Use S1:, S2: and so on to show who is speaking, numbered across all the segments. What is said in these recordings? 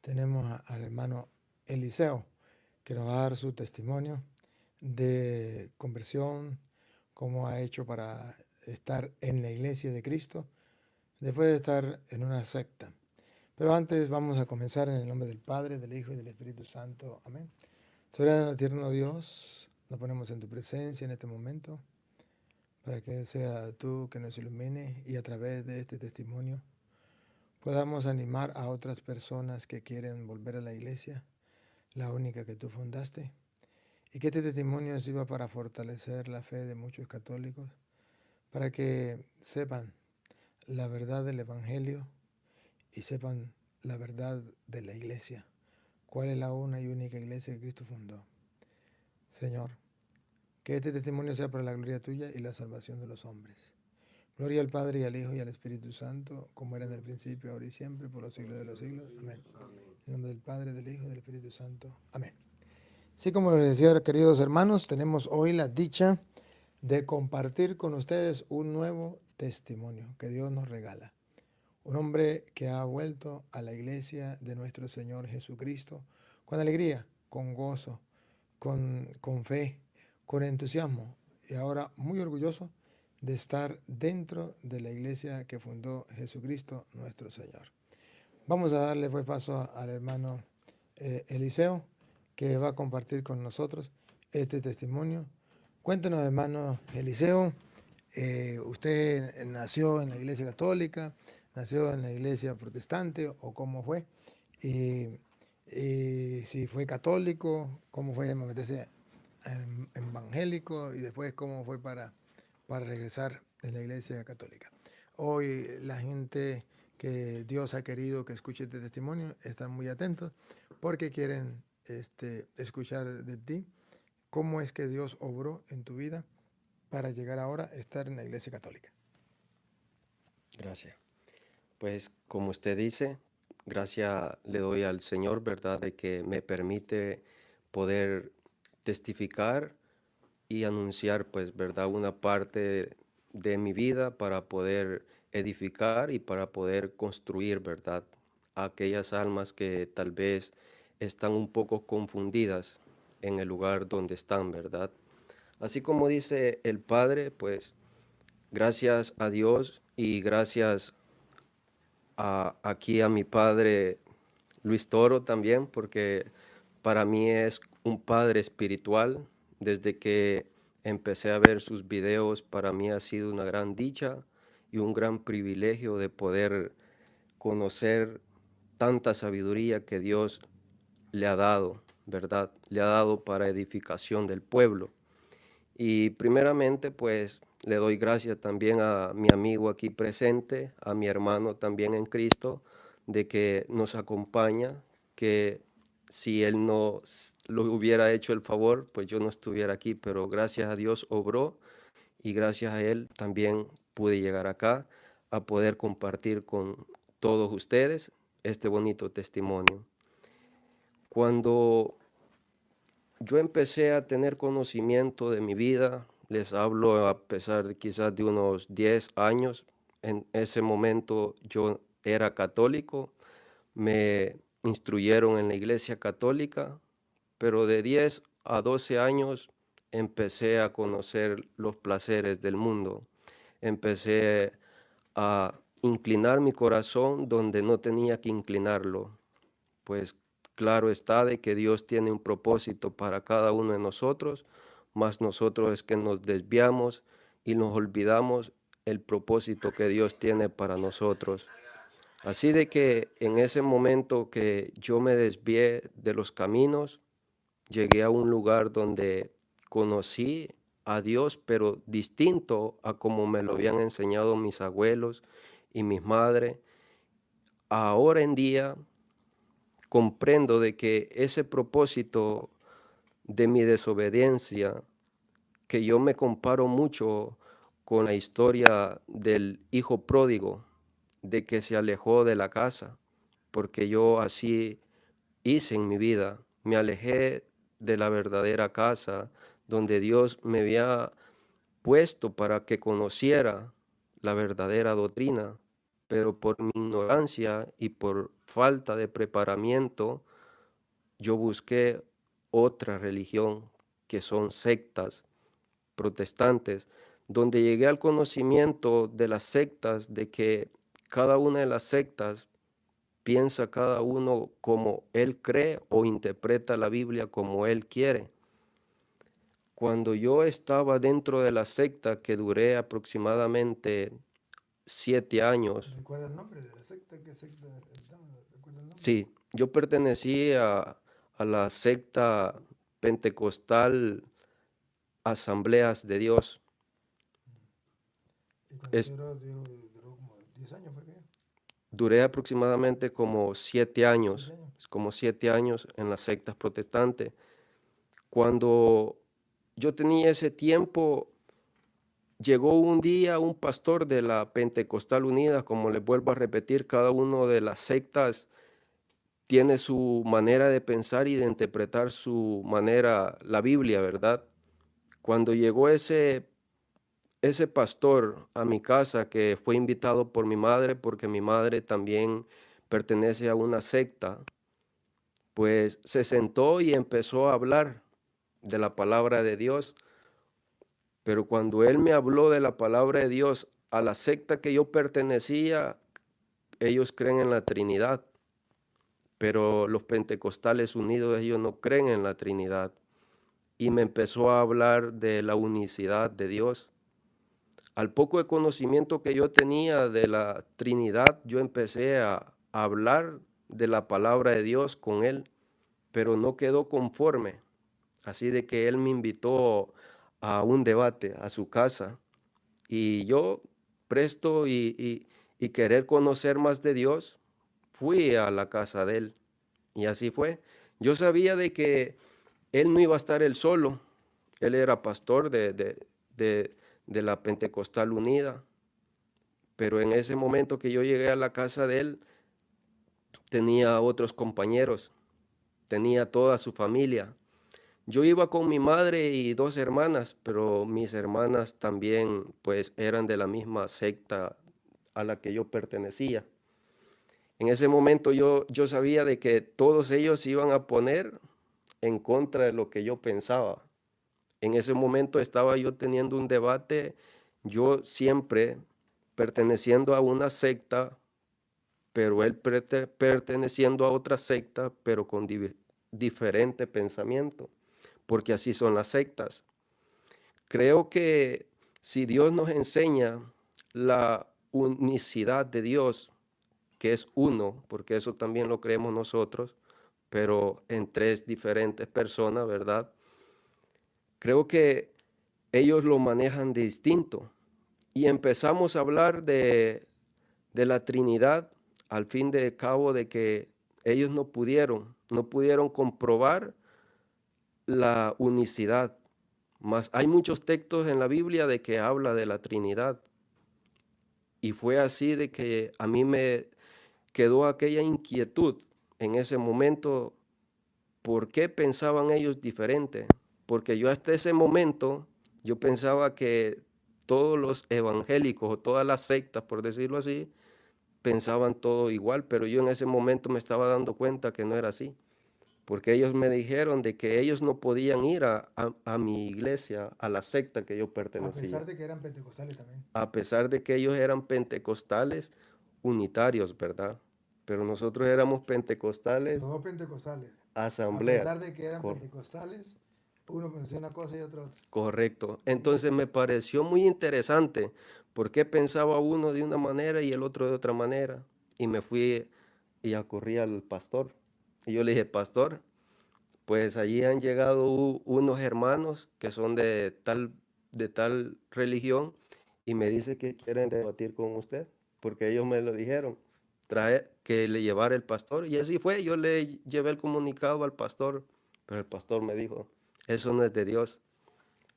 S1: tenemos al hermano Eliseo, que nos va a dar su testimonio de conversión, cómo ha hecho para estar en la iglesia de Cristo, después de estar en una secta. Pero antes vamos a comenzar en el nombre del Padre, del Hijo y del Espíritu Santo. Amén. Soberano eterno Dios, nos ponemos en tu presencia en este momento, para que sea tú que nos ilumine y a través de este testimonio podamos animar a otras personas que quieren volver a la iglesia, la única que tú fundaste, y que este testimonio sirva para fortalecer la fe de muchos católicos, para que sepan la verdad del Evangelio y sepan la verdad de la iglesia, cuál es la una y única iglesia que Cristo fundó. Señor, que este testimonio sea para la gloria tuya y la salvación de los hombres. Gloria al Padre y al Hijo y al Espíritu Santo, como era en el principio, ahora y siempre, por los siglos de los siglos. Amén. En nombre del Padre, del Hijo y del Espíritu Santo. Amén. Así como les decía, queridos hermanos, tenemos hoy la dicha de compartir con ustedes un nuevo testimonio que Dios nos regala. Un hombre que ha vuelto a la iglesia de nuestro Señor Jesucristo con alegría, con gozo, con fe, con entusiasmo y ahora muy orgulloso de estar dentro de la iglesia que fundó Jesucristo nuestro Señor. Vamos a darle pues paso al hermano Eliseo, que va a compartir con nosotros este testimonio. Cuéntenos, hermano Eliseo, ¿usted nació en la iglesia católica, nació en la iglesia protestante o cómo fue? Y, y si fue católico, ¿cómo fue meterse evangélico y después cómo fue para regresar en la iglesia católica? Hoy la gente que Dios ha querido que escuche este testimonio están muy atentos porque quieren escuchar de ti cómo es que Dios obró en tu vida para llegar ahora a estar en la iglesia católica.
S2: Gracias. Pues como usted dice, gracias le doy al Señor, ¿verdad? De que me permite poder testificar y anunciar, pues, ¿verdad? Una parte de mi vida para poder edificar y para poder construir, ¿verdad? A aquellas almas que tal vez están un poco confundidas en el lugar donde están, ¿verdad? Así como dice el Padre, pues, gracias a Dios y gracias aquí a mi padre Luis Toro también, porque para mí es un padre espiritual. Desde que empecé a ver sus videos, para mí ha sido una gran dicha y un gran privilegio de poder conocer tanta sabiduría que Dios le ha dado, ¿verdad? Le ha dado para edificación del pueblo. Y primeramente, pues le doy gracias también a mi amigo aquí presente, a mi hermano también en Cristo, de que nos acompaña, que si él no lo hubiera hecho el favor, pues yo no estuviera aquí, pero gracias a Dios obró y gracias a él también pude llegar acá a poder compartir con todos ustedes este bonito testimonio. Cuando yo empecé a tener conocimiento de mi vida, les hablo a pesar de quizás de unos 10 años. En ese momento yo era católico, me instruyeron en la iglesia católica, pero de 10 a 12 años empecé a conocer los placeres del mundo. Empecé a inclinar mi corazón donde no tenía que inclinarlo, pues claro está de que Dios tiene un propósito para cada uno de nosotros, mas nosotros es que nos desviamos y nos olvidamos el propósito que Dios tiene para nosotros. Así de que en ese momento que yo me desvié de los caminos, llegué a un lugar donde conocí a Dios, pero distinto a como me lo habían enseñado mis abuelos y mis madres. Ahora en día comprendo de que ese propósito de mi desobediencia, que yo me comparo mucho con la historia del hijo pródigo, de que se alejó de la casa, porque yo así hice en mi vida, me alejé de la verdadera casa donde Dios me había puesto para que conociera la verdadera doctrina, pero por mi ignorancia y por falta de preparamiento, yo busqué otra religión que son sectas protestantes, donde llegué al conocimiento de las sectas, de que cada una de las sectas piensa cada uno como él cree o interpreta la Biblia como él quiere. Cuando yo estaba dentro de la secta, que duré aproximadamente 7 años,
S1: ¿Recuerda el nombre de la secta? ¿Qué secta estaba? ¿Recuerda el nombre?
S2: sí, yo pertenecí a la secta pentecostal Asambleas de Dios.
S1: Y cuando
S2: Es-
S1: usted duró como 10 años, ¿fue que?
S2: Duré aproximadamente como 7 años,
S1: 7 años.
S2: como 7 años en las sectas protestantes. Cuando yo tenía ese tiempo, llegó un día un pastor de la Pentecostal Unida, como les vuelvo a repetir, cada uno de las sectas tiene su manera de pensar y de interpretar su manera, la Biblia, ¿verdad? Cuando llegó ese pastor a mi casa, que fue invitado por mi madre, porque mi madre también pertenece a una secta, pues se sentó y empezó a hablar de la palabra de Dios. Pero cuando él me habló de la palabra de Dios, a la secta que yo pertenecía, ellos creen en la Trinidad, pero los pentecostales unidos, ellos no creen en la Trinidad. Y me empezó a hablar de la unicidad de Dios. Al poco de conocimiento que yo tenía de la Trinidad, yo empecé a hablar de la palabra de Dios con él, pero no quedó conforme. Así de que él me invitó a un debate a su casa, y yo, presto y querer conocer más de Dios, fui a la casa de él, y así fue. Yo sabía de que él no iba a estar él solo. Él era pastor de, de la Pentecostal Unida, pero en ese momento que yo llegué a la casa de él, tenía otros compañeros, tenía toda su familia. Yo iba con mi madre y 2 hermanas, pero mis hermanas también pues eran de la misma secta a la que yo pertenecía. En ese momento yo sabía de que todos ellos se iban a poner en contra de lo que yo pensaba. En ese momento estaba yo teniendo un debate, yo siempre perteneciendo a una secta, pero él perteneciendo a otra secta, pero con diferente pensamiento, porque así son las sectas. Creo que si Dios nos enseña la unicidad de Dios, que es uno, porque eso también lo creemos nosotros, pero en tres diferentes personas, ¿verdad? Creo que ellos lo manejan distinto. Y empezamos a hablar de la Trinidad, al fin de cabo de que ellos no pudieron comprobar la unicidad. Mas hay muchos textos en la Biblia de que habla de la Trinidad. Y fue así de que a mí me quedó aquella inquietud en ese momento. ¿Por qué pensaban ellos diferente? Porque yo hasta ese momento, yo pensaba que todos los evangélicos o todas las sectas, por decirlo así, pensaban todo igual, pero yo en ese momento me estaba dando cuenta que no era así, porque ellos me dijeron de que ellos no podían ir a mi iglesia, a la secta que yo
S1: A pesar
S2: pertenecía,
S1: de que eran pentecostales también.
S2: a pesar de que ellos eran pentecostales unitarios, ¿verdad? Pero nosotros éramos pentecostales
S1: Los dos pentecostales. A
S2: asambleas.
S1: pesar de que eran
S2: Cor-
S1: pentecostales, uno pensó una cosa y otro otra.
S2: Correcto. Entonces me pareció muy interesante por qué pensaba uno de una manera y el otro de otra manera. Y me fui y acurrí al pastor. Y yo le dije, pastor, pues allí han llegado unos hermanos que son de tal religión, y me dice que quieren debatir con usted, porque ellos me lo dijeron, trae que le llevara el pastor. Y así fue, yo le llevé el comunicado al pastor, pero el pastor me dijo, eso no es de Dios.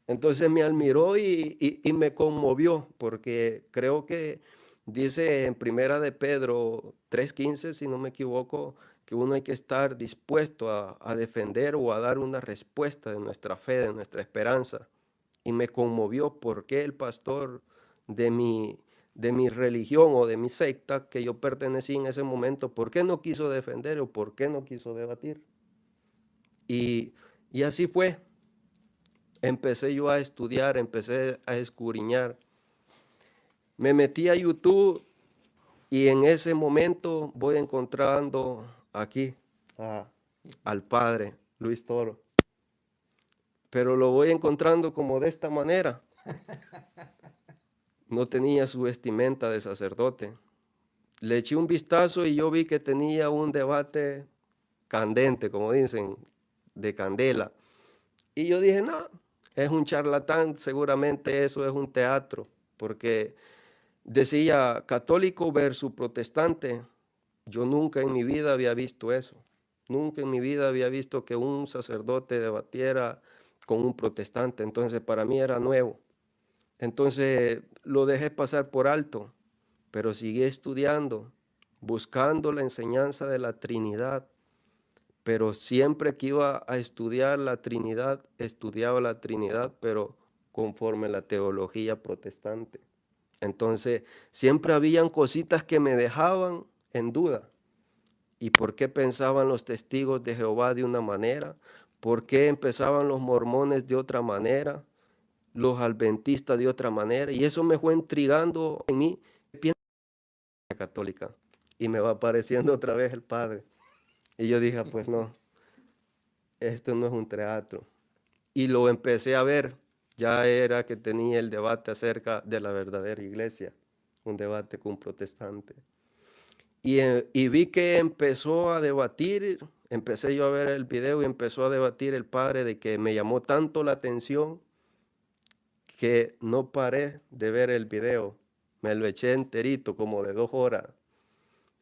S2: Entonces me admiró y me conmovió, porque creo que dice en Primera de Pedro 3:15, si no me equivoco, que uno hay que estar dispuesto a defender o a dar una respuesta de nuestra fe, de nuestra esperanza. Y me conmovió porque el pastor de de mi religión o de mi secta que yo pertenecí en ese momento, ¿por qué no quiso defender o por qué no quiso debatir? Y, y así fue. Empecé yo a estudiar, empecé a escudriñar. Me metí a YouTube y en ese momento voy encontrando aquí al padre Luis Toro. Pero lo voy encontrando como de esta manera. No tenía su vestimenta de sacerdote. Le eché un vistazo y yo vi que tenía un debate candente, como dicen, de candela. Y yo dije, no, es un charlatán, seguramente eso es un teatro, porque decía católico versus protestante. Yo nunca en mi vida había visto eso. Nunca en mi vida había visto que un sacerdote debatiera con un protestante. Entonces para mí era nuevo. Entonces lo dejé pasar por alto, pero seguí estudiando, buscando la enseñanza de la Trinidad. Pero siempre que iba a estudiar la Trinidad, estudiaba la Trinidad, pero conforme la teología protestante. Entonces, siempre habían cositas que me dejaban en duda. ¿Y por qué pensaban los testigos de Jehová de una manera? ¿Por qué empezaban los mormones de otra manera? Los adventistas de otra manera. Y eso me fue intrigando en mí. Pienso en la católica. Y me va apareciendo otra vez el Padre. Y yo dije, pues no, esto no es un teatro. Y lo empecé a ver. Ya era que tenía el debate acerca de la verdadera iglesia. Un debate con un protestante. Y vi que empezó a debatir, empecé yo a ver el video y empezó a debatir el padre de que me llamó tanto la atención que no paré de ver el video. Me lo eché enterito, como de 2 horas.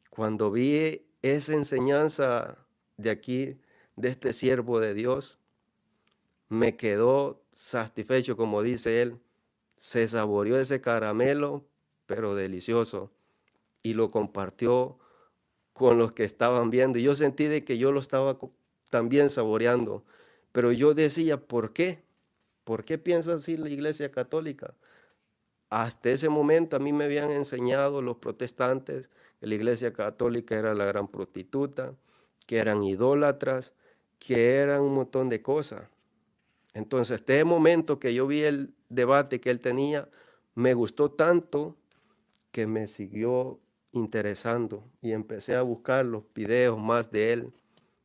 S2: Cuando vi esa enseñanza de aquí, de este siervo de Dios, me quedó satisfecho, como dice él. Se saboreó ese caramelo, pero delicioso, y lo compartió con los que estaban viendo. Y yo sentí de que yo lo estaba también saboreando. Pero yo decía, ¿por qué? ¿Por qué piensa así la Iglesia Católica? Hasta ese momento a mí me habían enseñado los protestantes que la Iglesia Católica era la gran prostituta, que eran idólatras, que eran un montón de cosas. Entonces, este momento que yo vi el debate que él tenía, me gustó tanto que me siguió interesando y empecé a buscar los videos más de él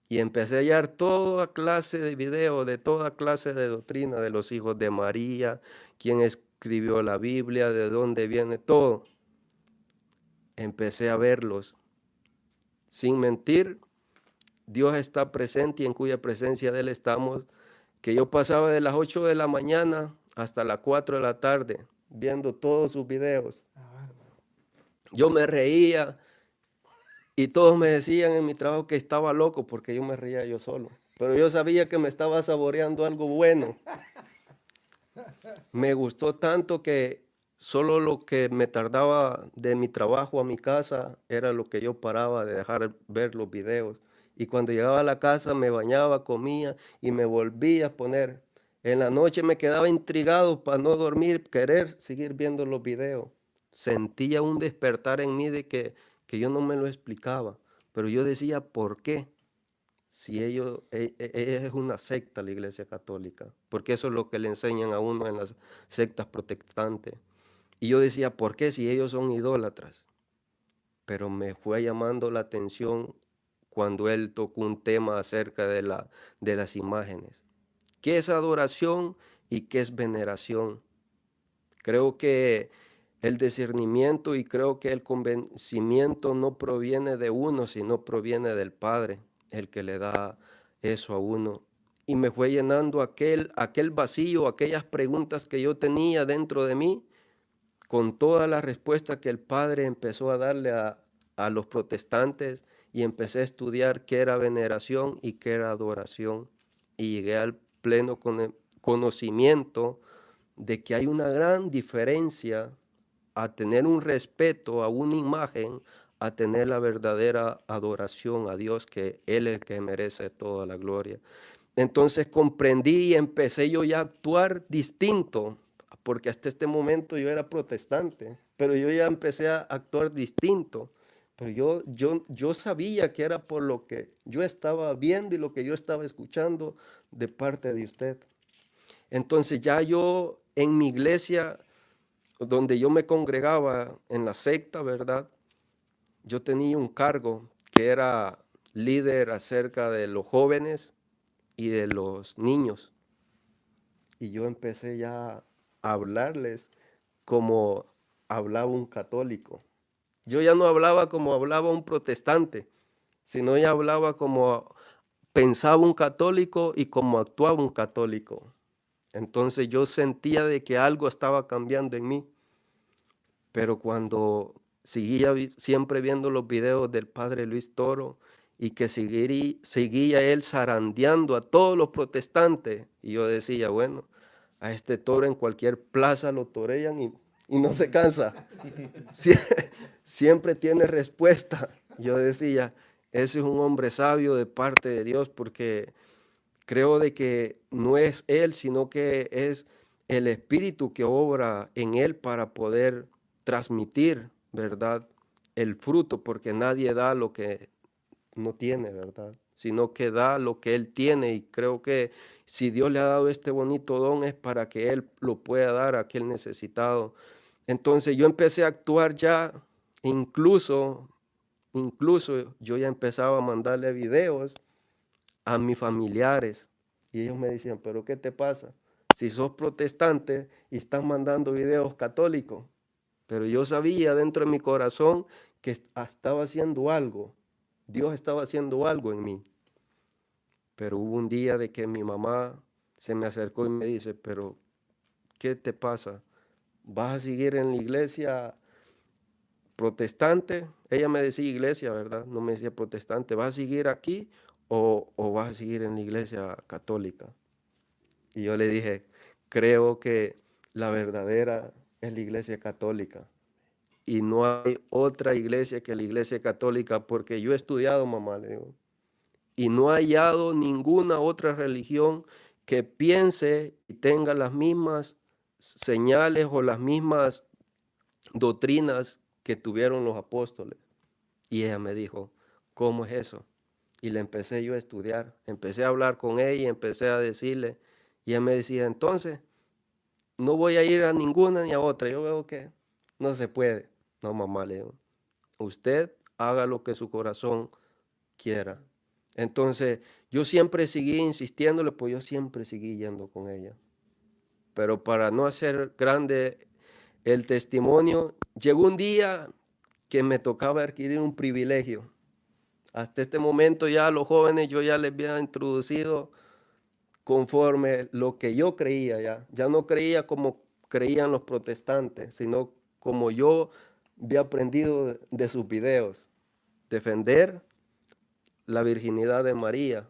S2: y empecé a hallar toda clase de videos de toda clase de doctrina de los hijos de María, quién escribió la Biblia, de dónde viene todo. Empecé a verlos. Sin mentir, Dios está presente y en cuya presencia de Él estamos, que yo pasaba de las 8 de la mañana hasta las 4 de la tarde viendo todos sus videos. Yo me reía y todos me decían en mi trabajo que estaba loco porque yo me reía yo solo. Pero yo sabía que me estaba saboreando algo bueno. Me gustó tanto que solo lo que me tardaba de mi trabajo a mi casa era lo que yo paraba de dejar ver los videos. Y cuando llegaba a la casa me bañaba, comía y me volvía a poner. En la noche me quedaba intrigado para no dormir, querer seguir viendo los videos. Sentía un despertar en mí de que yo no me lo explicaba, pero yo decía, ¿por qué? Si ellos, es una secta la Iglesia Católica, porque eso es lo que le enseñan a uno en las sectas protestantes. Y yo decía, ¿por qué si ellos son idólatras? Pero me fue llamando la atención cuando él tocó un tema acerca de las imágenes. ¿Qué es adoración y qué es veneración? Creo que el discernimiento y creo que el convencimiento no proviene de uno, sino proviene del Padre, el que le da eso a uno. Y me fue llenando aquel vacío, aquellas preguntas que yo tenía dentro de mí, con todas las respuestas que el Padre empezó a darle a los protestantes, y empecé a estudiar qué era veneración y qué era adoración. Y llegué al pleno conocimiento de que hay una gran diferencia a tener un respeto a una imagen, a tener la verdadera adoración a Dios, que Él es el que merece toda la gloria. Entonces comprendí y empecé yo ya a actuar distinto, porque hasta este momento yo era protestante, pero yo ya empecé a actuar distinto. Pero yo sabía que era por lo que yo estaba viendo y lo que yo estaba escuchando de parte de usted. Entonces ya yo en mi iglesia, donde yo me congregaba en la secta, ¿verdad? Yo tenía un cargo que era líder acerca de los jóvenes y de los niños. Y yo empecé ya a hablarles como hablaba un católico. Yo ya no hablaba como hablaba un protestante, sino ya hablaba como pensaba un católico y como actuaba un católico. Entonces yo sentía de que algo estaba cambiando en mí, pero cuando seguía siempre viendo los videos del padre Luis Toro y que seguía él zarandeando a todos los protestantes, y yo decía, bueno, a este toro en cualquier plaza lo torean y no se cansa. Sie- Siempre tiene respuesta. Yo decía, ese es un hombre sabio de parte de Dios, porque creo de que no es él, sino que es el Espíritu que obra en él para poder transmitir, ¿verdad? El fruto, porque nadie da lo que no tiene, ¿verdad? Sino que da lo que él tiene, y creo que si Dios le ha dado este bonito don es para que él lo pueda dar a aquel necesitado. Entonces yo empecé a actuar ya, incluso, incluso yo ya empezaba a mandarle videos a mis familiares y ellos me decían, pero ¿qué te pasa? Si sos protestante y estás mandando videos católicos. Pero yo sabía dentro de mi corazón que estaba haciendo algo. Dios estaba haciendo algo en mí. Pero hubo un día de que mi mamá se me acercó y me dice, pero ¿qué te pasa? ¿Vas a seguir en la iglesia protestante? Ella me decía iglesia, ¿verdad? No me decía protestante. ¿Vas a seguir aquí o vas a seguir en la iglesia católica? Y yo le dije, creo que la verdadera es la iglesia católica. Y no hay otra iglesia que la iglesia católica, porque yo he estudiado, mamá, le digo, y no he hallado ninguna otra religión que piense y tenga las mismas señales o las mismas doctrinas que tuvieron los apóstoles. Y ella me dijo, ¿cómo es eso? Y le empecé yo a estudiar, empecé a hablar con ella y empecé a decirle, y ella me decía, entonces, no voy a ir a ninguna ni a otra, yo veo que no se puede. No, mamá, le digo, usted haga lo que su corazón quiera. Entonces, yo siempre seguí insistiéndole, pues yo siempre seguí yendo con ella. Pero para no hacer grande el testimonio, llegó un día que me tocaba adquirir un privilegio. Hasta este momento ya a los jóvenes yo ya les había introducido conforme lo que yo creía ya. Ya no creía como creían los protestantes, sino como yo había aprendido de sus videos. Defender la virginidad de María,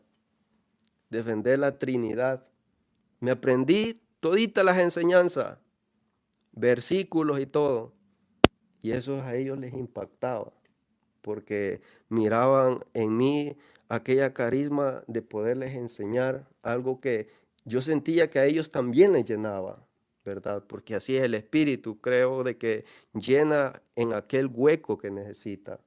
S2: defender la Trinidad. Me aprendí toditas las enseñanzas, versículos y todo. Y eso a ellos les impactaba, porque miraban en mí aquella carisma de poderles enseñar algo que yo sentía que a ellos también les llenaba, ¿verdad? Porque así es el Espíritu, creo, de que llena en aquel hueco que necesita.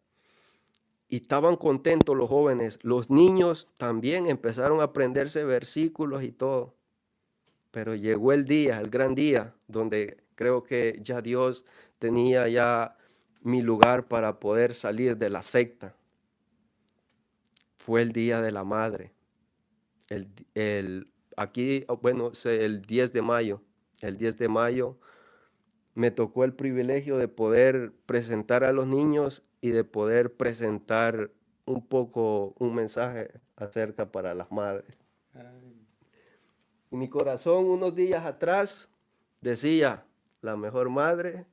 S2: Y estaban contentos los jóvenes, los niños también empezaron a aprenderse versículos y todo. Pero llegó el día, el gran día, donde creo que ya Dios tenía ya mi lugar para poder salir de la secta. Fue el Día de la Madre. Aquí, bueno, el 10 de mayo. El 10 de mayo me tocó el privilegio de poder presentar a los niños y de poder presentar un poco un mensaje acerca para las madres. Y mi corazón unos días atrás decía, la mejor madre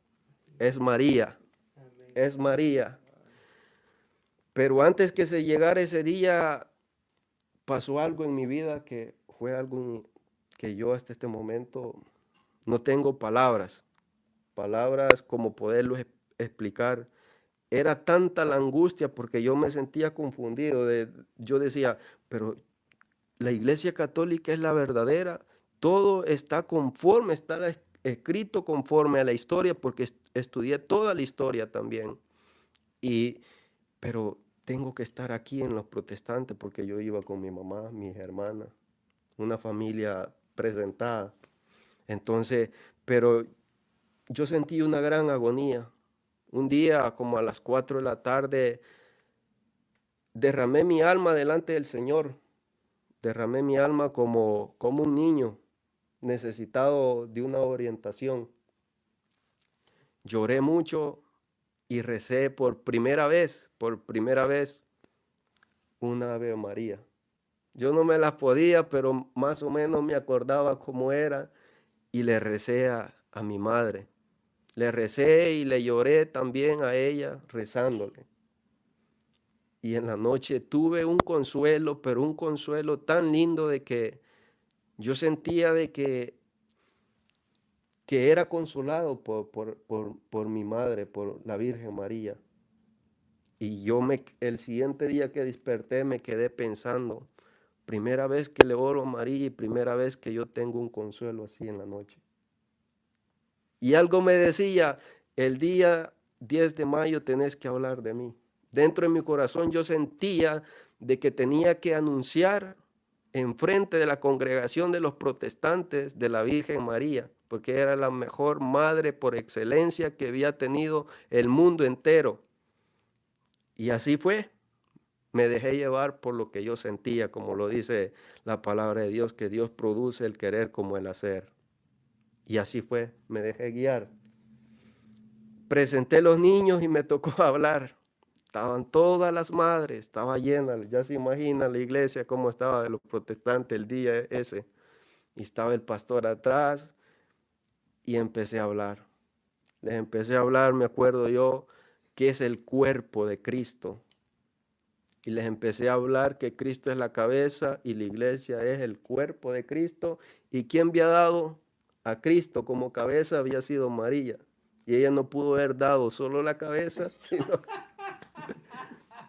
S2: es María, es María. Pero antes que se llegara ese día, pasó algo en mi vida que fue algo que yo hasta este momento no tengo palabras como poderlo explicar. Era tanta la angustia porque yo me sentía confundido. Yo decía, pero la iglesia católica es la verdadera, todo está conforme está escrito conforme a la historia, porque estudié toda la historia también. Pero tengo que estar aquí en los protestantes porque yo iba con mi mamá, mis hermanas, una familia presentada. Entonces, pero yo sentí una gran agonía. Un día, como a las 4 de la tarde, derramé mi alma delante del Señor. Derramé mi alma como un niño necesitado de una orientación. Lloré mucho y recé por primera vez, una Ave María. Yo no me las podía, pero más o menos me acordaba cómo era y le recé a mi madre. Le recé y le lloré también a ella rezándole. Y en la noche tuve un consuelo, pero un consuelo tan lindo de que yo sentía de que era consolado por mi madre, por la Virgen María. Y el siguiente día que desperté me quedé pensando, primera vez que le oro a María y primera vez que yo tengo un consuelo así en la noche. Y algo me decía, el día 10 de mayo tenés que hablar de mí. Dentro de mi corazón yo sentía de que tenía que anunciar en frente de la congregación de los protestantes de la Virgen María, porque era la mejor madre por excelencia que había tenido el mundo entero. Y así fue. Me dejé llevar por lo que yo sentía, como lo dice la palabra de Dios, que Dios produce el querer como el hacer. Y así fue, me dejé guiar. Presenté los niños y me tocó hablar. Estaban todas las madres, estaba llena, ya se imagina la iglesia cómo estaba de los protestantes el día ese. Y estaba el pastor atrás y empecé a hablar. Les empecé a hablar, me acuerdo yo, que es el cuerpo de Cristo. Y les empecé a hablar que Cristo es la cabeza y la iglesia es el cuerpo de Cristo. Y quien había dado a Cristo como cabeza había sido María. Y ella no pudo haber dado solo la cabeza, sino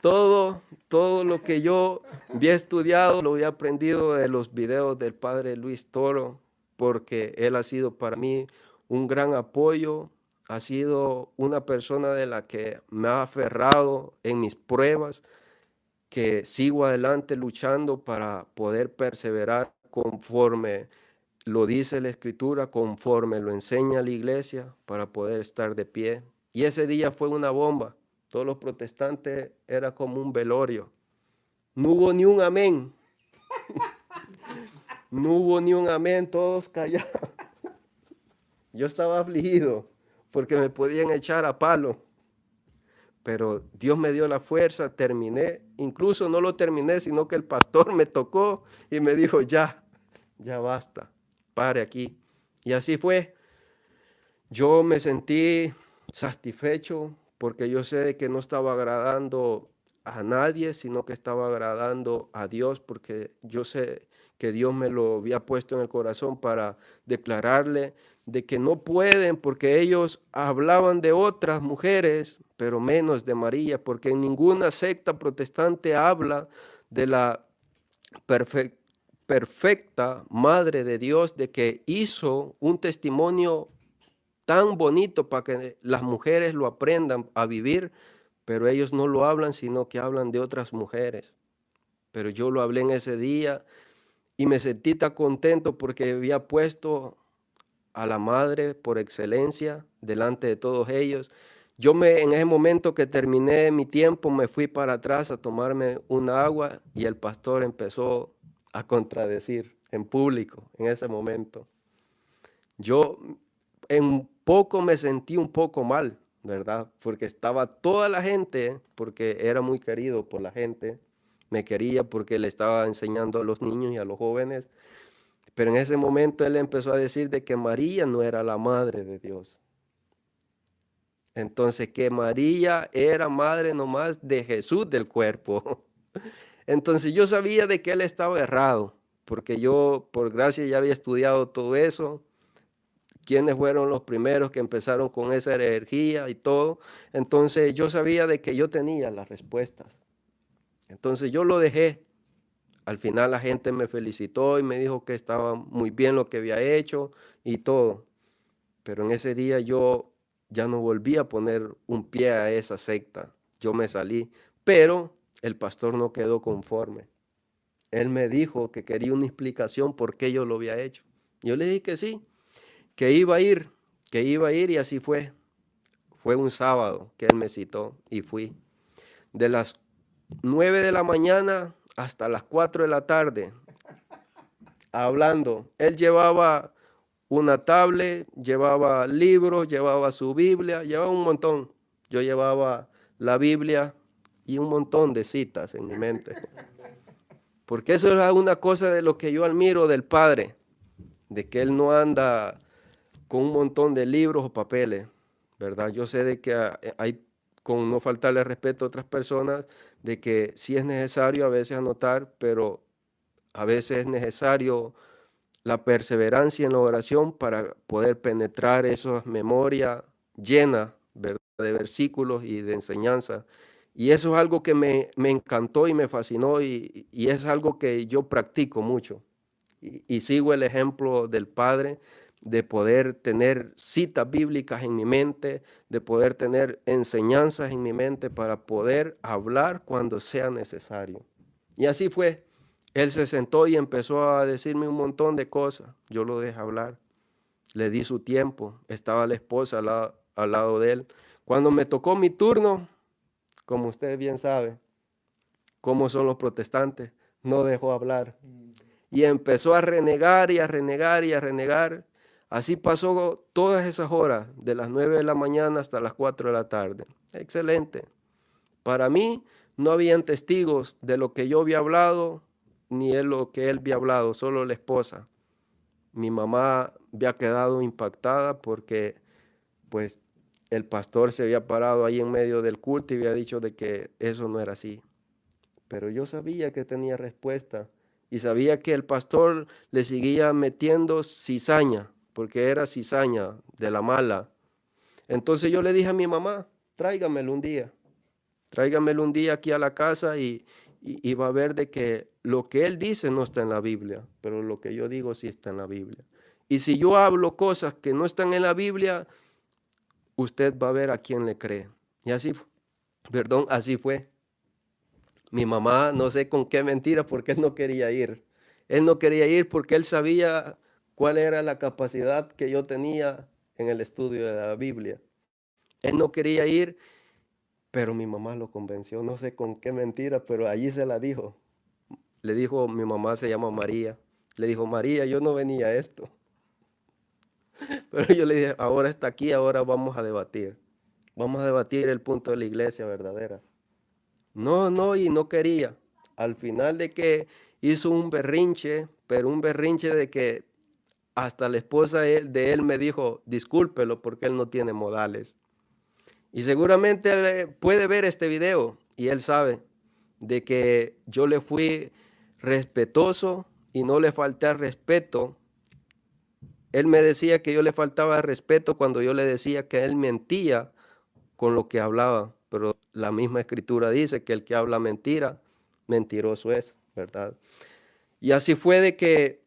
S2: todo lo que yo había estudiado, lo había aprendido de los videos del padre Luis Toro, porque él ha sido para mí un gran apoyo, ha sido una persona de la que me ha aferrado en mis pruebas, que sigo adelante luchando para poder perseverar conforme lo dice la Escritura, conforme lo enseña la iglesia, para poder estar de pie. Y ese día fue una bomba. Todos los protestantes era como un velorio. No hubo ni un amén. No hubo ni un amén, todos callados. Yo estaba afligido porque me podían echar a palo. Pero Dios me dio la fuerza, terminé. Incluso no lo terminé, sino que el pastor me tocó y me dijo, ya basta, pare aquí. Y así fue. Yo me sentí satisfecho porque yo sé de que no estaba agradando a nadie, sino que estaba agradando a Dios, porque yo sé que Dios me lo había puesto en el corazón para declararle de que no pueden, porque ellos hablaban de otras mujeres, pero menos de María, porque en ninguna secta protestante habla de la perfecta Madre de Dios, de que hizo un testimonio tan bonito para que las mujeres lo aprendan a vivir, pero ellos no lo hablan, sino que hablan de otras mujeres. Pero yo lo hablé en ese día y me sentí tan contento porque había puesto a la madre por excelencia delante de todos ellos. En ese momento que terminé mi tiempo, me fui para atrás a tomarme una agua y el pastor empezó a contradecir en público en ese momento. Yo en poco me sentí un poco mal, ¿verdad? Porque estaba toda la gente, porque era muy querido por la gente, me quería porque le estaba enseñando a los niños y a los jóvenes, pero en ese momento él empezó a decir de que María no era la madre de Dios. Entonces que María era madre nomás de Jesús del cuerpo. Entonces yo sabía de que él estaba errado, porque yo por gracia ya había estudiado todo eso, quiénes fueron los primeros que empezaron con esa energía y todo. Entonces yo sabía de que yo tenía las respuestas. Entonces yo lo dejé. Al final la gente me felicitó y me dijo que estaba muy bien lo que había hecho y todo. pero en ese día yo ya no volví a poner un pie a esa secta. Yo me salí, pero el pastor no quedó conforme. Él me dijo que quería una explicación por qué yo lo había hecho. Yo le dije que sí, que iba a ir, y así fue. Fue un sábado que él me citó y fui. De las 9 de la mañana hasta las 4 de la tarde, hablando. Él llevaba una tablet, llevaba libros, llevaba su Biblia, llevaba un montón. Yo llevaba la Biblia y un montón de citas en mi mente. Porque eso es una cosa de lo que yo admiro del Padre, de que Él no anda con un montón de libros o papeles, ¿verdad? Yo sé de que hay, con no faltarle respeto a otras personas, de que sí es necesario a veces anotar, pero a veces es necesario la perseverancia en la oración para poder penetrar esas memorias llenas, ¿verdad?, de versículos y de enseñanza. Y eso es algo que me encantó y me fascinó y es algo que yo practico mucho. Y sigo el ejemplo del Padre de poder tener citas bíblicas en mi mente, de poder tener enseñanzas en mi mente para poder hablar cuando sea necesario. Y así fue. Él se sentó y empezó a decirme un montón de cosas. Yo lo dejé hablar. Le di su tiempo. Estaba la esposa al lado de él. Cuando me tocó mi turno, como usted bien sabe, cómo son los protestantes, no dejó hablar. Y empezó a renegar y a renegar y a renegar. Así pasó todas esas horas, de las 9 de la mañana hasta las 4 de la tarde. Excelente. Para mí no habían testigos de lo que yo había hablado, ni de lo que él había hablado, solo la esposa. Mi mamá había quedado impactada porque pues el pastor se había parado ahí en medio del culto y había dicho de que eso no era así. Pero yo sabía que tenía respuesta y sabía que el pastor le seguía metiendo cizaña, porque era cizaña de la mala. Entonces yo le dije a mi mamá, tráigamelo un día. Tráigamelo un día aquí a la casa y va a ver de que lo que él dice no está en la Biblia, pero lo que yo digo sí está en la Biblia. Y si yo hablo cosas que no están en la Biblia, usted va a ver a quién le cree. Y así, perdón, así fue. Mi mamá, no sé con qué mentira, porque él no quería ir. Él no quería ir porque él sabía cuál era la capacidad que yo tenía en el estudio de la Biblia. Él no quería ir. Pero mi mamá lo convenció, no sé con qué mentira, pero allí se la dijo. Le dijo, mi mamá se llama María. Le dijo, María, yo no venía a esto. Pero yo le dije, ahora está aquí, ahora vamos a debatir. Vamos a debatir el punto de la iglesia verdadera. No, no, y no quería. Al final de que hizo un berrinche, pero un berrinche de que hasta la esposa de él me dijo, discúlpelo porque él no tiene modales. Y seguramente él puede ver este video y él sabe de que yo le fui respetuoso y no le falté al respeto. Él me decía que yo le faltaba al respeto cuando yo le decía que él mentía con lo que hablaba, pero la misma escritura dice que el que habla mentira, mentiroso es, ¿verdad? Y así fue de que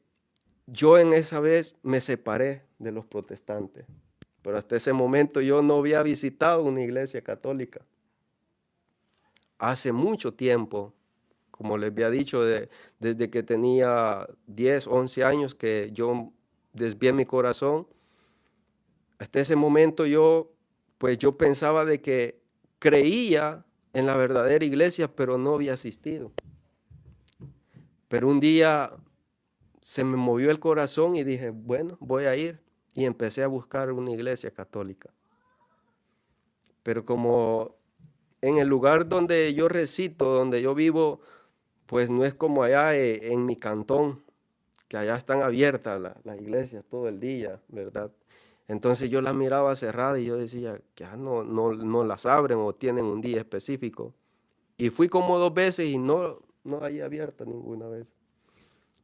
S2: yo en esa vez me separé de los protestantes, pero hasta ese momento yo no había visitado una iglesia católica. Hace mucho tiempo, como les había dicho, desde que tenía 10, 11 años que yo desvié mi corazón, hasta ese momento pues yo pensaba de que creía en la verdadera iglesia, pero no había asistido. Pero un día se me movió el corazón y dije, bueno, voy a ir. Y empecé a buscar una iglesia católica. Pero como en el lugar donde yo resido, donde yo vivo, pues no es como allá en mi cantón, que allá están abiertas las iglesias todo el día, ¿verdad? Entonces yo las miraba cerradas y yo decía, que no las abren o tienen un día específico. Y fui como 2 veces y no hay abierta ninguna vez.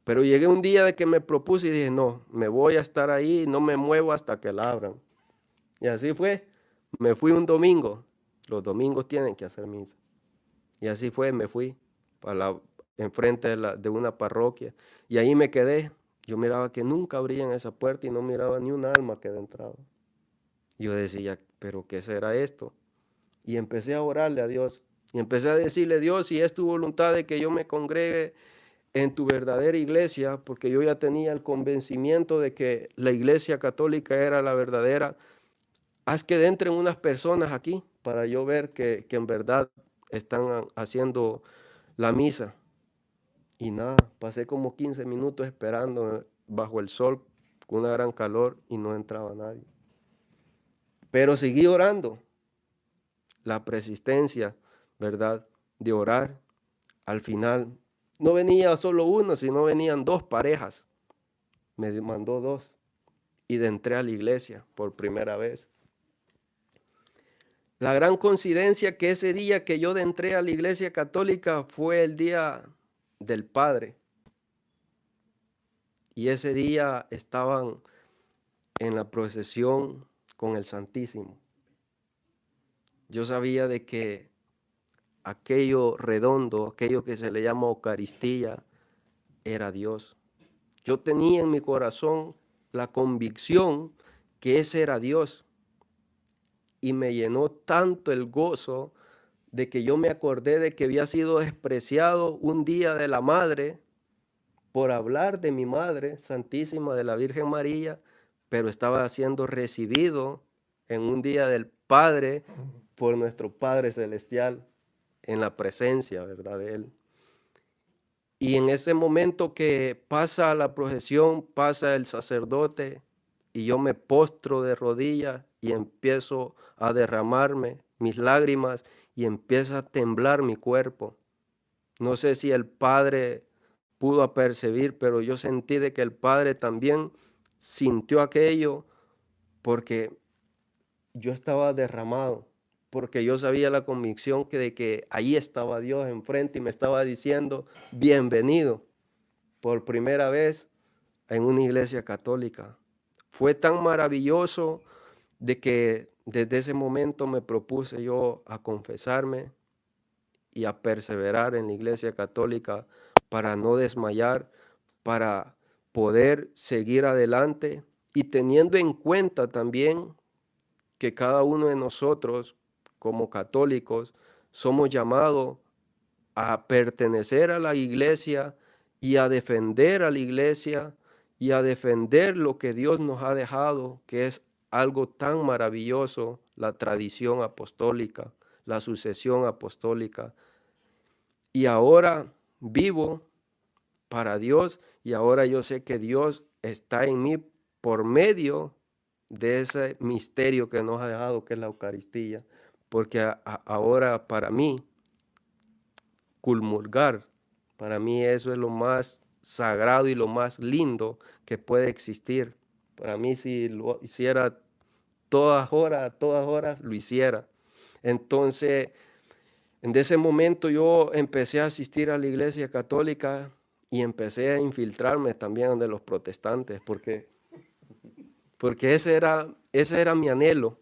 S2: Pero llegué un día de que me propuse y dije, no, me voy a estar ahí, no me muevo hasta que la abran. Y así fue. Me fui un domingo. Los domingos tienen que hacer misa. Y así fue, me fui enfrente de una parroquia. Y ahí me quedé. Yo miraba que nunca abrían esa puerta y no miraba ni un alma que entraba. Yo decía, ¿pero qué será esto? Y empecé a orarle a Dios. Y empecé a decirle, Dios, si es tu voluntad de que yo me congregue en tu verdadera iglesia, porque yo ya tenía el convencimiento de que la iglesia católica era la verdadera, haz que entren unas personas aquí para yo ver que en verdad están haciendo la misa. Y nada, pasé como 15 minutos esperando bajo el sol con una gran calor y no entraba nadie. Pero seguí orando, la persistencia, ¿verdad? De orar. Al final no venía solo uno, sino venían dos parejas. Me mandó dos y entré a la iglesia por primera vez. La gran coincidencia que ese día que yo entré a la iglesia católica fue el día del Padre. Y ese día estaban en la procesión con el Santísimo. Yo sabía de que aquello redondo, aquello que se le llama Eucaristía, era Dios. Yo tenía en mi corazón la convicción que ese era Dios y me llenó tanto el gozo de que yo me acordé de que había sido despreciado un día de la madre por hablar de mi madre santísima, de la Virgen María, pero estaba siendo recibido en un día del Padre por nuestro Padre Celestial en la presencia, ¿verdad?, de Él. Y en ese momento que pasa la procesión, pasa el sacerdote y yo me postro de rodillas y empiezo a derramarme mis lágrimas y empieza a temblar mi cuerpo. No sé si el Padre pudo apercibir, pero yo sentí de que el Padre también sintió aquello porque yo estaba derramado, porque yo sabía la convicción de que ahí estaba Dios enfrente y me estaba diciendo, bienvenido por primera vez en una iglesia católica. Fue tan maravilloso de que desde ese momento me propuse yo a confesarme y a perseverar en la iglesia católica para no desmayar, para poder seguir adelante y teniendo en cuenta también que cada uno de nosotros como católicos somos llamados a pertenecer a la iglesia y a defender a la iglesia y a defender lo que Dios nos ha dejado, que es algo tan maravilloso, la tradición apostólica, la sucesión apostólica. Y ahora vivo para Dios y ahora yo sé que Dios está en mí por medio de ese misterio que nos ha dejado, que es la Eucaristía, porque ahora para mí comulgar, para mí eso es lo más sagrado y lo más lindo que puede existir. Para mí si lo hiciera todas horas lo hiciera. Entonces, en ese momento yo empecé a asistir a la iglesia católica y empecé a infiltrarme también de los protestantes, porque ese era mi anhelo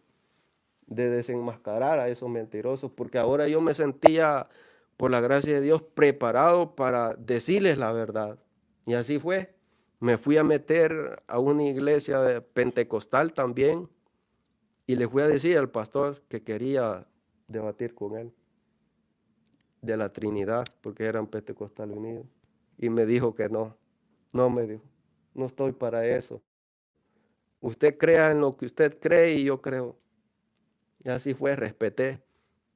S2: de desenmascarar a esos mentirosos, porque ahora yo me sentía, por la gracia de Dios, preparado para decirles la verdad. Y así fue. Me fui a meter a una iglesia pentecostal también y le fui a decir al pastor que quería debatir con él de la Trinidad, porque eran pentecostal unidos. Y me dijo que no, me dijo, no estoy para eso. Usted crea en lo que usted cree y yo creo. Y así fue, respeté.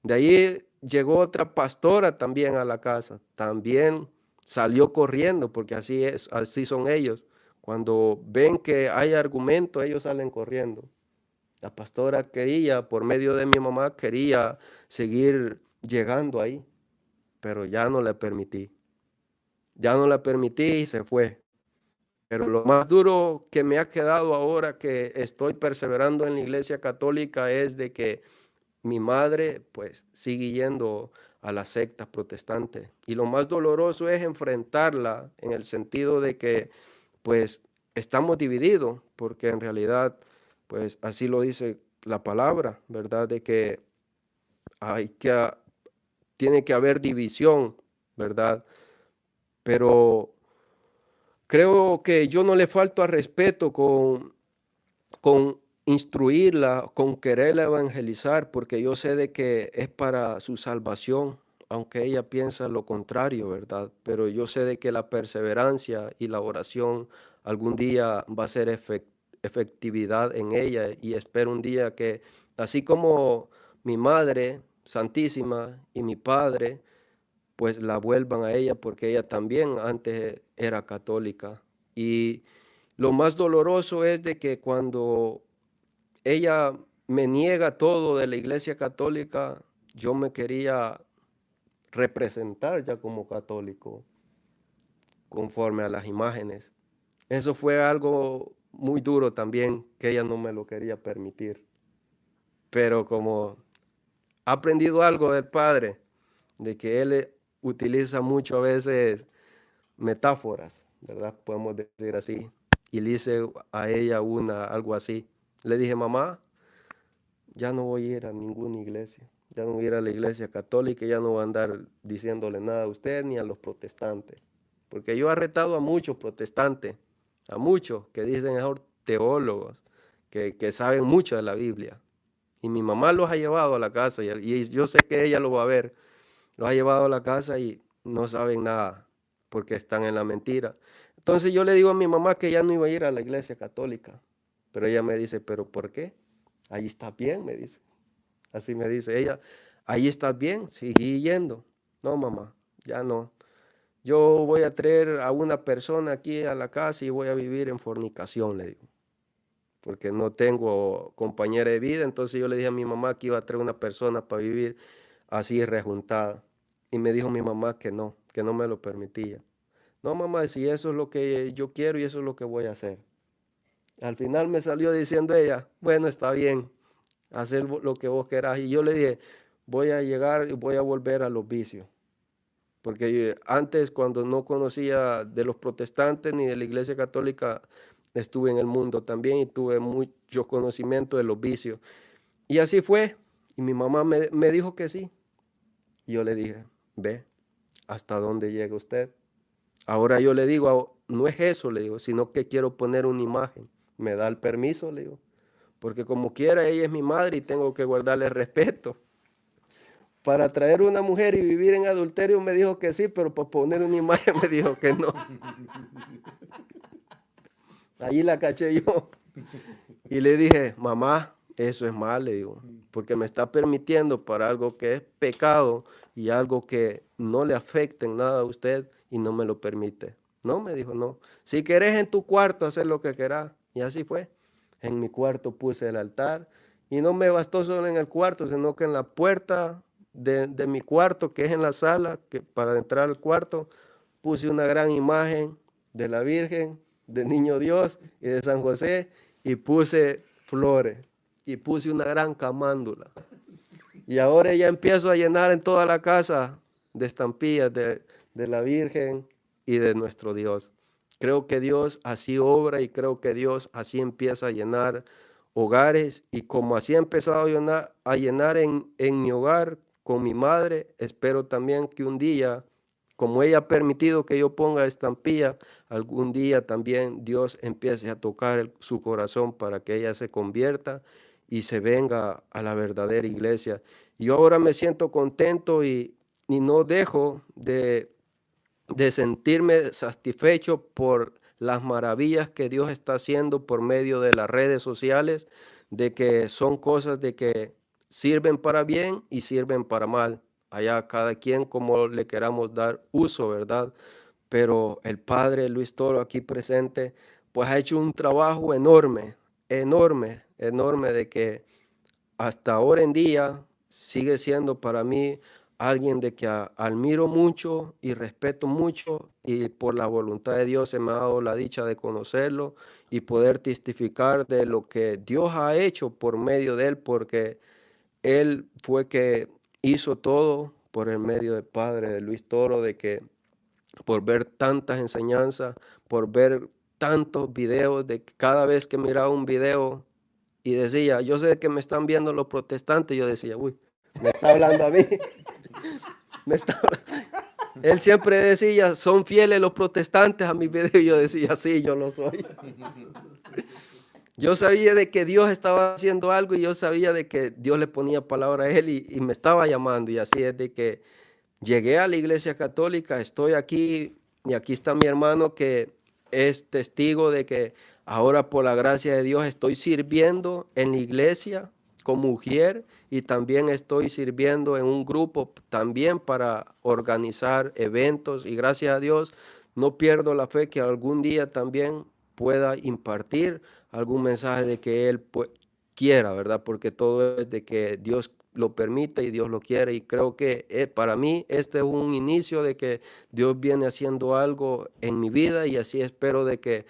S2: De ahí llegó otra pastora también a la casa. También salió corriendo, porque así es, así son ellos. Cuando ven que hay argumento, ellos salen corriendo. La pastora quería, por medio de mi mamá, quería seguir llegando ahí, pero ya no le permití. Ya no la permití y se fue. Pero lo más duro que me ha quedado ahora que estoy perseverando en la iglesia católica es de que mi madre pues sigue yendo a las sectas protestantes. Y lo más doloroso es enfrentarla en el sentido de que pues estamos divididos, porque en realidad pues así lo dice la palabra, ¿verdad? De que hay que, tiene que haber división, ¿verdad? Pero creo que yo no le falto al respeto con instruirla, con quererla evangelizar, porque yo sé de que es para su salvación, aunque ella piensa lo contrario, ¿verdad? Pero yo sé de que la perseverancia y la oración algún día va a ser efectividad en ella, y espero un día que, así como mi madre santísima y mi padre, pues la vuelvan a ella, porque ella también antes era católica. Y lo más doloroso es de que cuando ella me niega todo de la Iglesia Católica, yo me quería representar ya como católico, conforme a las imágenes. Eso fue algo muy duro también, que ella no me lo quería permitir. Pero como he aprendido algo del Padre, de que Él utiliza mucho a veces metáforas, ¿verdad? Podemos decir así. Y le hice a ella algo así. Le dije, mamá, ya no voy a ir a ninguna iglesia, ya no voy a ir a la iglesia católica, ya no voy a andar diciéndole nada a usted ni a los protestantes. Porque yo he retado a muchos protestantes, a muchos que dicen mejor teólogos, que saben mucho de la Biblia. Y mi mamá los ha llevado a la casa, y yo sé que ella lo va a ver, los ha llevado a la casa y no saben nada, porque están en la mentira. Entonces yo le digo a mi mamá que ya no iba a ir a la iglesia católica, pero ella me dice, ¿pero por qué? Ahí está bien, me dice. Así me dice ella, ahí estás bien, sigue yendo. No, mamá, ya no. Yo voy a traer a una persona aquí a la casa y voy a vivir en fornicación, le digo, porque no tengo compañera de vida. Entonces yo le dije a mi mamá que iba a traer una persona para vivir así rejuntada. Y me dijo mi mamá que no me lo permitía. No, mamá, si eso es lo que yo quiero y eso es lo que voy a hacer. Al final me salió diciendo ella, bueno, está bien, hacer lo que vos querás. Y yo le dije, voy a llegar y voy a volver a los vicios. Porque antes, cuando no conocía de los protestantes ni de la iglesia católica, estuve en el mundo también y tuve mucho conocimiento de los vicios. Y así fue. Y mi mamá me dijo que sí. Y yo le dije, ve, ¿hasta dónde llega usted? Ahora yo le digo, no es eso, le digo, sino que quiero poner una imagen. ¿Me da el permiso? Le digo, porque como quiera, ella es mi madre y tengo que guardarle respeto. Para traer una mujer y vivir en adulterio me dijo que sí, pero para poner una imagen me dijo que no. Allí la caché yo y le dije, mamá, eso es mal, le digo, porque me está permitiendo para algo que es pecado y algo que no le afecta en nada a usted y no me lo permite. No, me dijo, no. Si querés en tu cuarto hacer lo que querás. Y así fue. En mi cuarto puse el altar y no me bastó solo en el cuarto, sino que en la puerta de mi cuarto, que es en la sala, que para entrar al cuarto, puse una gran imagen de la Virgen, del Niño Dios y de San José, y puse flores y puse una gran camándula. Y ahora ya empiezo a llenar en toda la casa de estampillas de la Virgen y de nuestro Dios. Creo que Dios así obra y creo que Dios así empieza a llenar hogares, y como así ha empezado a llenar en mi hogar con mi madre, espero también que un día, como ella ha permitido que yo ponga estampilla, algún día también Dios empiece a tocar su corazón para que ella se convierta y se venga a la verdadera iglesia. Y yo ahora me siento contento y no dejo de sentirme satisfecho por las maravillas que Dios está haciendo por medio de las redes sociales, de que son cosas de que sirven para bien y sirven para mal. Allá cada quien como le queramos dar uso, ¿verdad? Pero el padre Luis Toro aquí presente, pues ha hecho un trabajo enorme, enorme, enorme, de que hasta ahora en día sigue siendo para mí alguien de que admiro mucho y respeto mucho, y por la voluntad de Dios se me ha dado la dicha de conocerlo y poder testificar de lo que Dios ha hecho por medio de él, porque él fue que hizo todo por el medio del padre de Luis Toro, de que por ver tantas enseñanzas, por ver tantos videos, de que cada vez que miraba un video y decía, yo sé que me están viendo los protestantes, yo decía, uy, me está hablando a mí. me está hablando. Él siempre decía, son fieles los protestantes a mis videos, y yo decía, sí, yo lo soy. Yo sabía de que Dios estaba haciendo algo y yo sabía de que Dios le ponía palabra a él y me estaba llamando. Y así es de que llegué a la iglesia católica, estoy aquí y aquí está mi hermano que es testigo de que ahora por la gracia de Dios estoy sirviendo en la iglesia como mujer y también estoy sirviendo en un grupo también para organizar eventos y gracias a Dios no pierdo la fe que algún día también pueda impartir algún mensaje de que Él quiera, ¿verdad? Porque todo es de que Dios lo permite y Dios lo quiere y creo que para mí este es un inicio de que Dios viene haciendo algo en mi vida y así espero de que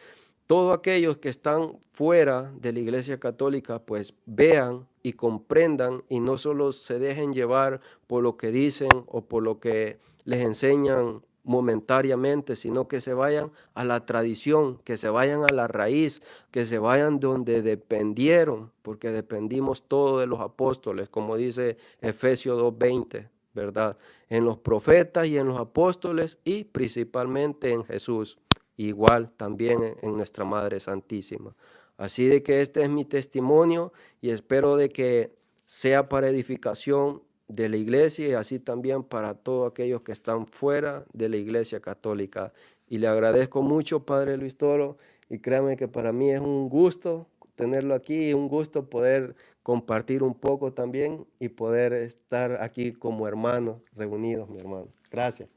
S2: todos aquellos que están fuera de la Iglesia Católica pues vean y comprendan y no solo se dejen llevar por lo que dicen o por lo que les enseñan momentáneamente, sino que se vayan a la tradición, que se vayan a la raíz, que se vayan donde dependieron, porque dependimos todos de los apóstoles, como dice Efesios 2:20, ¿verdad? En los profetas y en los apóstoles y principalmente en Jesús, igual también en nuestra Madre Santísima. Así de que este es mi testimonio y espero de que sea para edificación de la iglesia y así también para todos aquellos que están fuera de la iglesia católica. Y le agradezco mucho, Padre Luis Toro, y créame que para mí es un gusto tenerlo aquí y un gusto poder compartir un poco también y poder estar aquí como hermanos reunidos, mi hermano. Gracias.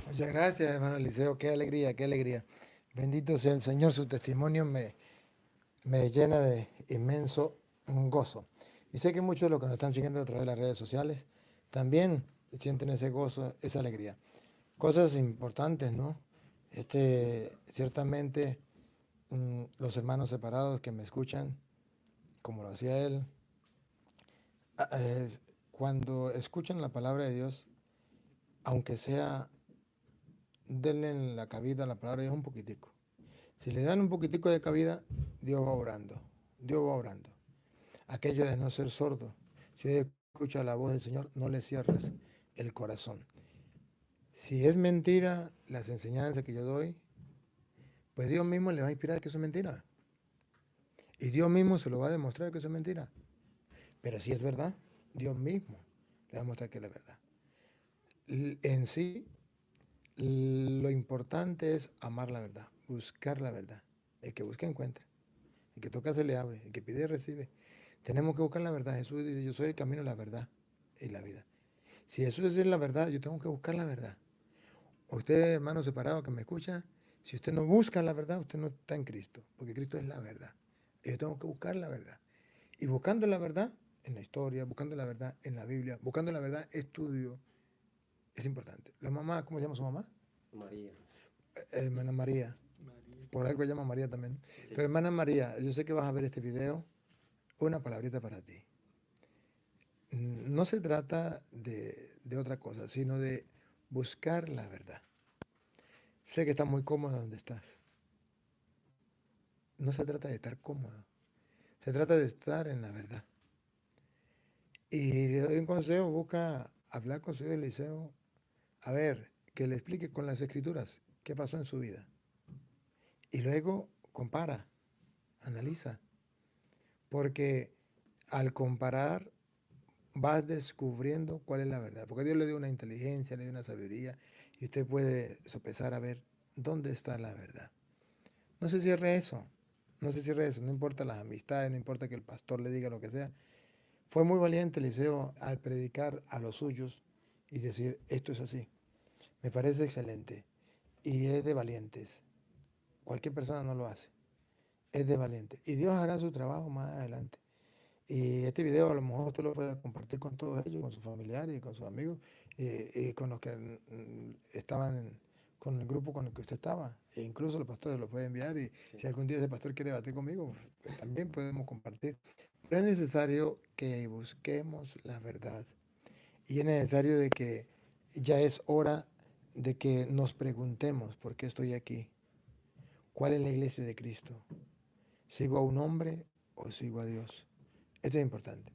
S1: Muchas gracias, hermano Eliseo. Qué alegría, qué alegría. Bendito sea el Señor. Su testimonio me llena de inmenso gozo. Y sé que muchos de los que nos están siguiendo a través de las redes sociales también sienten ese gozo, esa alegría. Cosas importantes, ¿no? Ciertamente, los hermanos separados que me escuchan, como lo hacía él, cuando escuchan la palabra de Dios, aunque sea, denle la cabida a la palabra de Dios un poquitico. Si le dan un poquitico de cabida, Dios va orando. Dios va orando. Aquello de no ser sordo. Si hoy escucha la voz del Señor, no le cierres el corazón. Si es mentira las enseñanzas que yo doy, pues Dios mismo le va a inspirar que eso es mentira. Y Dios mismo se lo va a demostrar que eso es mentira. Pero si es verdad, Dios mismo le va a mostrar que es verdad. En sí, lo importante es amar la verdad, buscar la verdad. El que busca encuentra. El que toca se le abre. El que pide recibe. Tenemos que buscar la verdad. Jesús dice, yo soy el camino, la verdad y la vida. Si Jesús es la verdad, yo tengo que buscar la verdad. Usted, hermano separado que me escucha, si usted no busca la verdad, usted no está en Cristo, porque Cristo es la verdad. Y yo tengo que buscar la verdad. Y buscando la verdad en la historia, buscando la verdad en la Biblia, buscando la verdad, estudio, es importante. La mamá, ¿cómo se llama su mamá?
S2: María.
S1: Hermana María. Por algo llama María también.
S2: Sí.
S1: Pero hermana María, yo sé que vas a ver este video. Una palabrita para ti. No se trata de otra cosa, sino de buscar la verdad. Sé que estás muy cómoda donde estás. No se trata de estar cómodo. Se trata de estar en la verdad. Y le doy un consejo, busca hablar con su hijo Eliseo, a ver, que le explique con las escrituras qué pasó en su vida. Y luego compara, analiza. Porque al comparar vas descubriendo cuál es la verdad. Porque Dios le dio una inteligencia, le dio una sabiduría y usted puede sopesar a ver dónde está la verdad. No se cierre eso. No se cierre eso. No importa las amistades, no importa que el pastor le diga lo que sea. Fue muy valiente Eliseo al predicar a los suyos y decir, esto es así. Me parece excelente. Y es de valientes. Cualquier persona no lo hace. Es de valiente. Y Dios hará su trabajo más adelante. Y este video a lo mejor usted lo puede compartir con todos ellos, con sus familiares y con sus amigos, y con los que estaban con el grupo con el que usted estaba. E incluso los pastores lo pueden enviar y
S2: Sí.
S1: si algún día ese pastor quiere debatir conmigo, pues también podemos compartir. Pero es necesario que busquemos la verdad. Y es necesario de que ya es hora de que nos preguntemos por qué estoy aquí. ¿Cuál es la iglesia de Cristo? ¿Sigo a un hombre o sigo a Dios? Esto es importante.